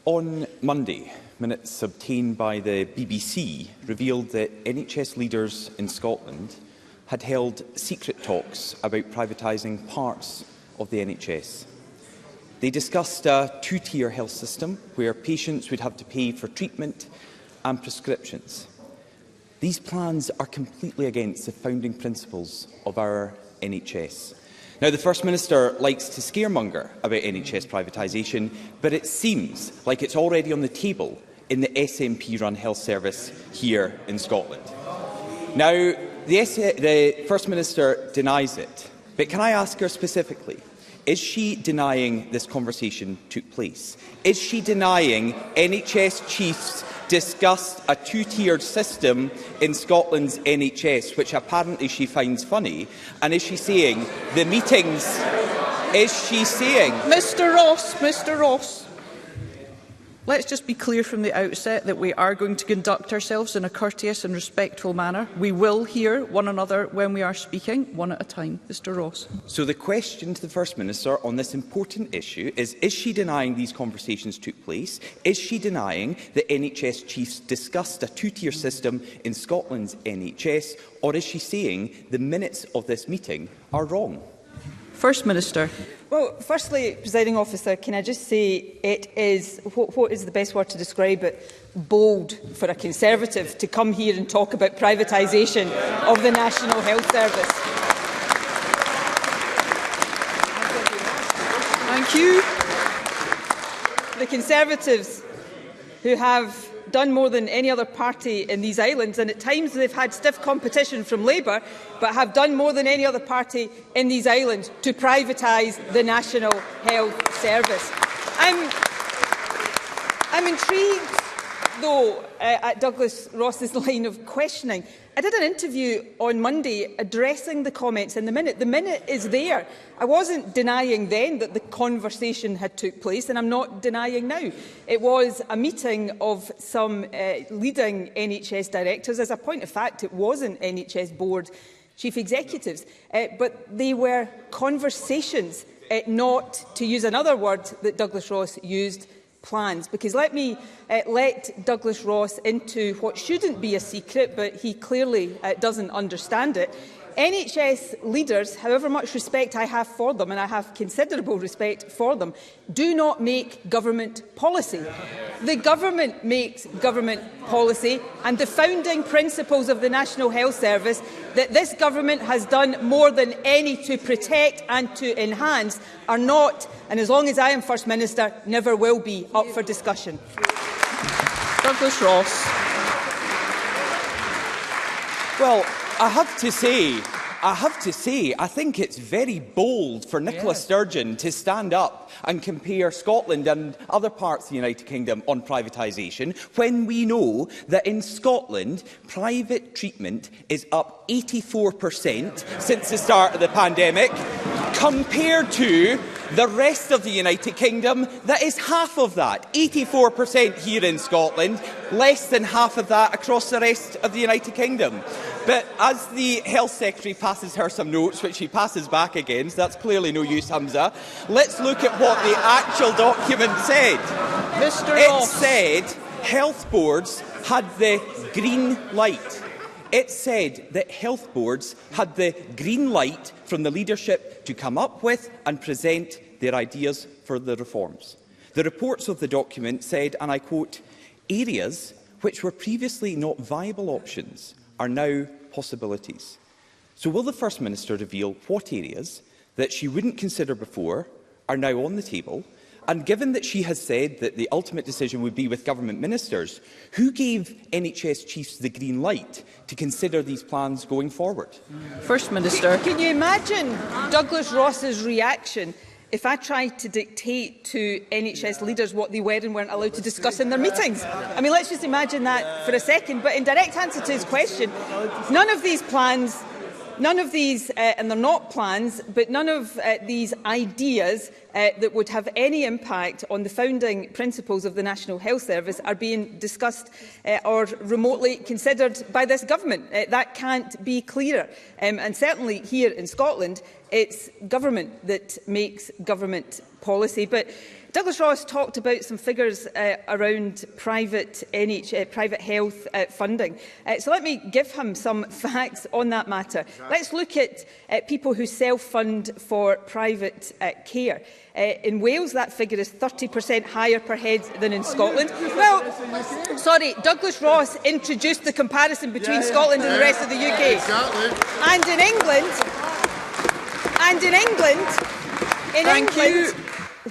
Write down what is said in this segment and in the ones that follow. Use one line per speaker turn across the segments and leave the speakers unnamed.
On Monday, minutes obtained by the BBC revealed that NHS leaders in Scotland had held secret talks about privatising parts of the NHS. They discussed a two-tier health system where patients would have to pay for treatment and prescriptions. These plans are completely against the founding principles of our NHS. Now, the First Minister likes to scaremonger about NHS privatisation, but it seems like it's already on the table in the SNP-run health service here in Scotland. Now, the First Minister denies it, but can I ask her specifically, is she denying this conversation took place? Is she denying NHS chiefs discussed a two-tiered system in Scotland's NHS, which apparently she finds funny? And is she saying the meetings... Is she saying...
Mr Ross, let's just be clear from the outset that we are going to conduct ourselves in a courteous and respectful manner. We will hear one another when we are speaking, one at a time. Mr Ross.
So the question to the First Minister on this important issue is she denying these conversations took place? Is she denying that NHS chiefs discussed a two-tier system in Scotland's NHS? Or is she saying the minutes of this meeting are wrong?
First Minister.
Well, firstly, Presiding Officer, can I just say it is, what is the best word to describe it, bold for a Conservative to come here and talk about privatisation of the National Health Service.
Thank you.
The Conservatives, who have done more than any other party in these islands, and at times they've had stiff competition from Labour, but have done more than any other party in these islands to privatise the National Health Service. I'm intrigued, though, at Douglas Ross's line of questioning. I did an interview on Monday addressing the comments in the minute. The minute is there. I wasn't denying then that the conversation had took place, and I'm not denying now. It was a meeting of some leading NHS directors. As a point of fact, it wasn't NHS board chief executives, but they were conversations, not, to use another word that Douglas Ross used, plans. Because let me let Douglas Ross into what shouldn't be a secret, but he clearly doesn't understand it. NHS leaders, however much respect I have for them, and I have considerable respect for them, do not make government policy. The government makes government policy, and the founding principles of the National Health Service that this government has done more than any to protect and to enhance are not, and as long as I am First Minister, never will be up for discussion.
Douglas Ross.
Well, I have to say, I think it's very bold for Nicola Sturgeon to stand up and compare Scotland and other parts of the United Kingdom on privatisation, when we know that in Scotland, private treatment is up 84% since the start of the pandemic, compared to the rest of the United Kingdom, that is half of that. 84% here in Scotland, less than half of that across the rest of the United Kingdom. But as the Health Secretary passes her some notes, which she passes back again, so that's clearly no use, Hamza, let's look at what the actual document said.
Mr.
It
Ross.
said health boards had the green light. It said that health boards had the green light from the leadership to come up with and present their ideas for the reforms. The reports of the document said, and I quote, "Areas which were previously not viable options are now possibilities." So will the First Minister reveal what areas that she wouldn't consider before are now on the table? And given that she has said that the ultimate decision would be with government ministers, who gave NHS chiefs the green light to consider these plans going forward?
First Minister.
Can you imagine Douglas Ross's reaction if I tried to dictate to NHS leaders what they were and weren't allowed to discuss in their meetings? I mean, let's just imagine that for a second. But in direct answer to his question, none of these plans, and they're not plans, but none of these ideas that would have any impact on the founding principles of the National Health Service are being discussed or remotely considered by this government. That can't be clearer. And certainly here in Scotland, it's government that makes government policy. But Douglas Ross talked about some figures around private health funding. So let me give him some facts on that matter. Let's look at people who self-fund for private care. In Wales, that figure is 30% higher per head than in Scotland. Well, sorry, Douglas Ross introduced the comparison between Scotland and the rest of the UK. And in England,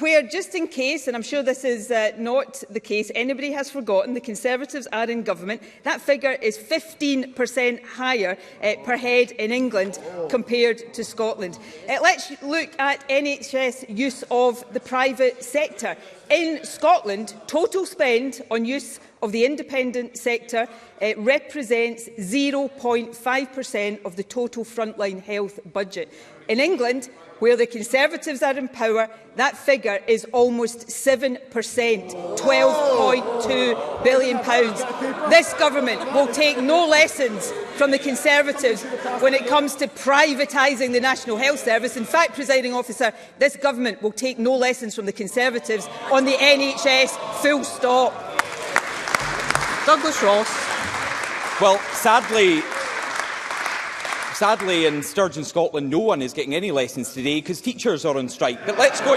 where, just in case, and I'm sure this is not the case, anybody has forgotten, the Conservatives are in government, that figure is 15% higher per head in England compared to Scotland. Let's look at NHS use of the private sector. In Scotland, total spend on use of the independent sector represents 0.5% of the total frontline health budget. In England, where the Conservatives are in power, that figure is almost 7%, £12.2 billion. This government will take no lessons from the Conservatives when it comes to privatising the National Health Service. In fact, Presiding Officer, this government will take no lessons from the Conservatives on the NHS, full stop.
Douglas Ross.
Well, sadly, in Sturgeon, Scotland, no one is getting any lessons today because teachers are on strike. But let's go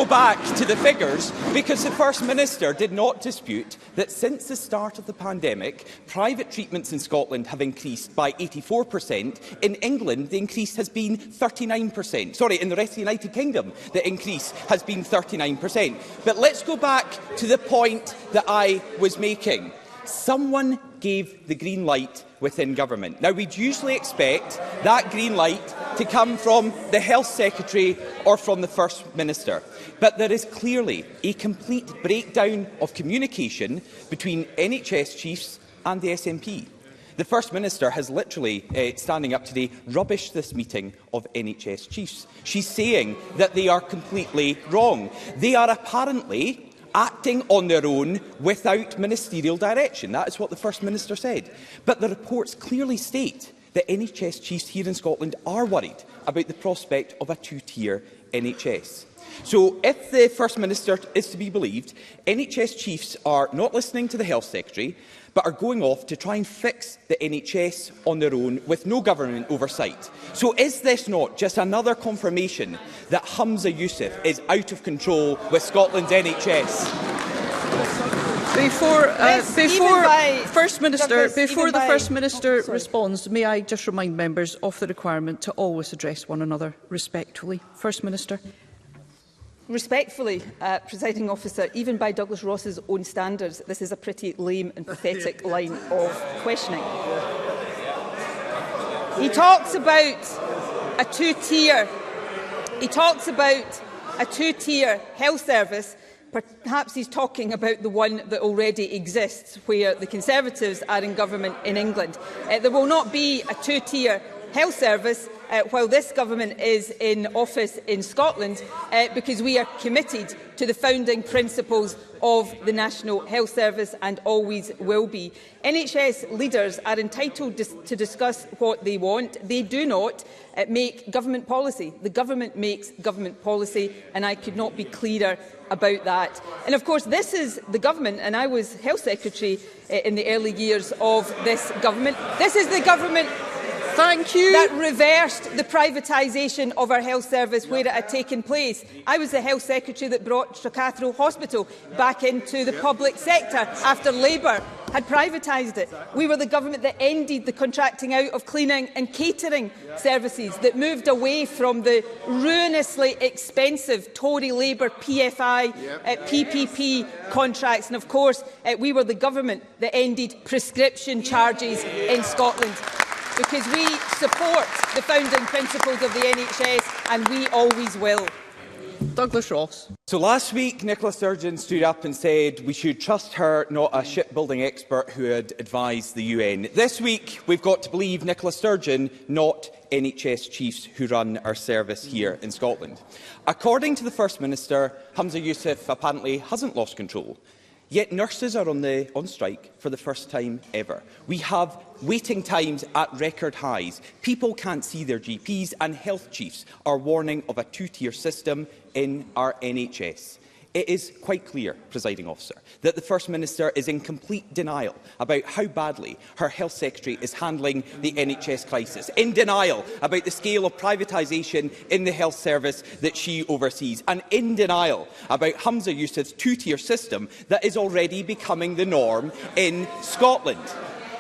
back to the figures, because the First Minister did not dispute that since the start of the pandemic, private treatments in Scotland have increased by 84%. In England, the increase has been 39%. Sorry, in the rest of the United Kingdom, the increase has been 39%. But let's go back to the point that I was making. Someone gave the green light within government. Now, we'd usually expect that green light to come from the Health Secretary or from the First Minister. But there is clearly a complete breakdown of communication between NHS chiefs and the SNP. The First Minister has literally, standing up today, rubbished this meeting of NHS chiefs. She's saying that they are completely wrong. They are apparently acting on their own without ministerial direction. That is what the First Minister said. But the reports clearly state that NHS chiefs here in Scotland are worried about the prospect of a two-tier NHS. So, if the First Minister is to be believed, NHS chiefs are not listening to the Health Secretary, but are going off to try and fix the NHS on their own with no government oversight. So is this not just another confirmation that Humza Yousaf is out of control with Scotland's NHS?
Before the First Minister responds, may I just remind members of the requirement to always address one another respectfully. First Minister.
Respectfully, Presiding Officer, even by Douglas Ross's own standards, this is a pretty lame and pathetic line of questioning. He talks about a two-tier health service. Perhaps he's talking about the one that already exists, where the Conservatives are in government in England. There will not be a two-tier health service while this government is in office in Scotland, because we are committed to the founding principles of the National Health Service and always will be. NHS leaders are entitled to discuss what they want. They do not make government policy. The government makes government policy, and I could not be clearer about that. And of course, this is the government, and I was Health Secretary in the early years of this government. This is the government that reversed the privatisation of our health service where it had taken place. I was the Health Secretary that brought Stracathro Hospital back into the public sector after Labour had privatised it. We were the government that ended the contracting out of cleaning and catering services, that moved away from the ruinously expensive Tory Labour PFI, PPP contracts. And of course, we were the government that ended prescription charges in Scotland, because we support the founding principles of the NHS, and we always will.
Douglas Ross.
So last week, Nicola Sturgeon stood up and said we should trust her, not a shipbuilding expert who had advised the UN. This week, we've got to believe Nicola Sturgeon, not NHS chiefs who run our service here in Scotland. According to the First Minister, Humza Yousaf apparently hasn't lost control. Yet nurses are on strike for the first time ever. We have waiting times at record highs. People can't see their GPs, and health chiefs are warning of a two-tier system in our NHS. It is quite clear, Presiding Officer, that the First Minister is in complete denial about how badly her Health Secretary is handling the NHS crisis, in denial about the scale of privatisation in the health service that she oversees, and in denial about Humza Yousaf's two-tier system that is already becoming the norm in Scotland.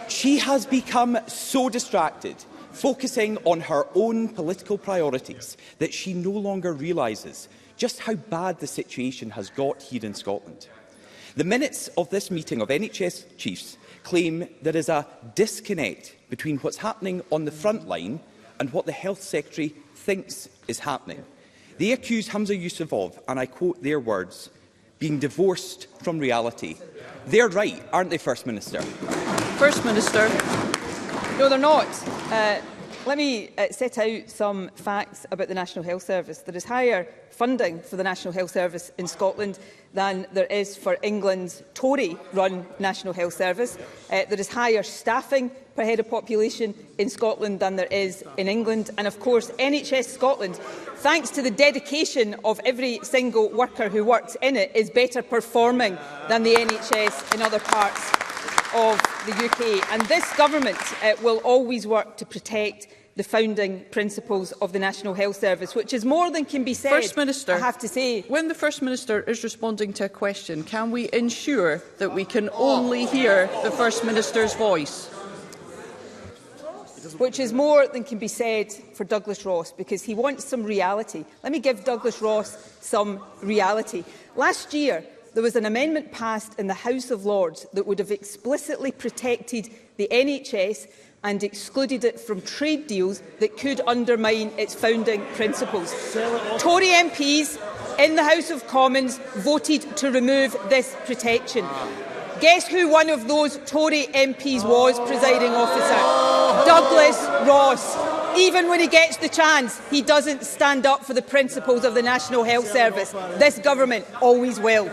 She has become so distracted, focusing on her own political priorities, that she no longer realises just how bad the situation has got here in Scotland. The minutes of this meeting of NHS chiefs claim there is a disconnect between what's happening on the front line and what the Health Secretary thinks is happening. They accuse Humza Yousaf of, and I quote their words, being divorced from reality. They're right, aren't they, First Minister?
First Minister.
No, they're not. Let me set out some facts about the National Health Service. There is higher funding for the National Health Service in Scotland than there is for England's Tory-run National Health Service. There is higher staffing per head of population in Scotland than there is in England. And of course, NHS Scotland, thanks to the dedication of every single worker who works in it, is better performing than the NHS in other parts of the UK. And this government will always work to protect the founding principles of the National Health Service, which is more than can be said.
First Minister,
I have to say,
when the First Minister is responding to a question, can we ensure that we can only hear the First Minister's voice?
Which is more than can be said for Douglas Ross, because he wants some reality. Let me give Douglas Ross some reality. Last year, there was an amendment passed in the House of Lords that would have explicitly protected the NHS and excluded it from trade deals that could undermine its founding principles. Tory MPs in the House of Commons voted to remove this protection. Guess who one of those Tory MPs was, Presiding Officer? Douglas Ross. Even when he gets the chance, he doesn't stand up for the principles of the National Health Service. This government always will.